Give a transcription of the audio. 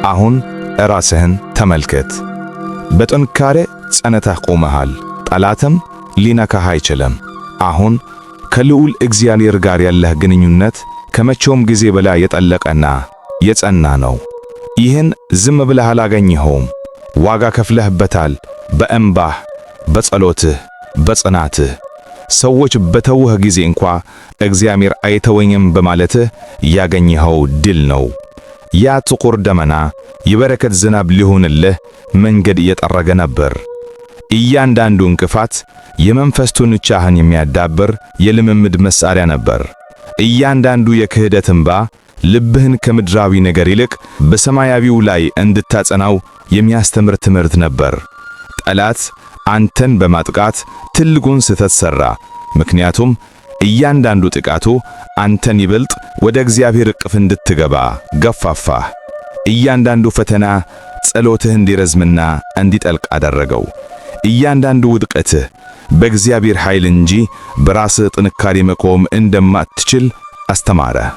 አሁን ራስህን ተመልከት። በጥንካሬ ጸንተህ ቆመሃል። ጠላትም ሊነካህ አይችልም። አሁን ከልዑል እግዚአብሔር ጋር ያለህ ግንኙነት ከመቼውም ጊዜ በላይ የጠለቀና የጸና ነው። ይህን ዝም ብለህ አላገኘኸውም። ዋጋ ከፍለህበታል። በእንባህ፣ በጸሎትህ፣ በጽናትህ። ሰዎች በተውህ ጊዜ እንኳ እግዚአብሔር አይተወኝም በማለትህ ያገኘኸው ድል ነው። ያ ጥቁር ደመና የበረከት ዝናብ ሊሆንልህ መንገድ እየጠረገ ነበር። እያንዳንዱ እንቅፋት የመንፈስ ጡንቻህን የሚያዳብር የልምምድ መሳሪያ ነበር። እያንዳንዱ የክህደት እንባ ልብህን ከምድራዊ ነገር ይልቅ በሰማያዊው ላይ እንድታጸናው የሚያስተምር ትምህርት ነበር። ጠላት አንተን በማጥቃት ትልቁን ስህተት ሠራ። ምክንያቱም እያንዳንዱ ጥቃቱ አንተን ይበልጥ ወደ እግዚአብሔር እቅፍ እንድትገባ ገፋፋህ። እያንዳንዱ ፈተና ጸሎትህ እንዲረዝምና እንዲጠልቅ አደረገው። እያንዳንዱ ውድቀትህ በእግዚአብሔር ኃይል እንጂ በራስህ ጥንካሬ መቆም እንደማትችል አስተማረህ።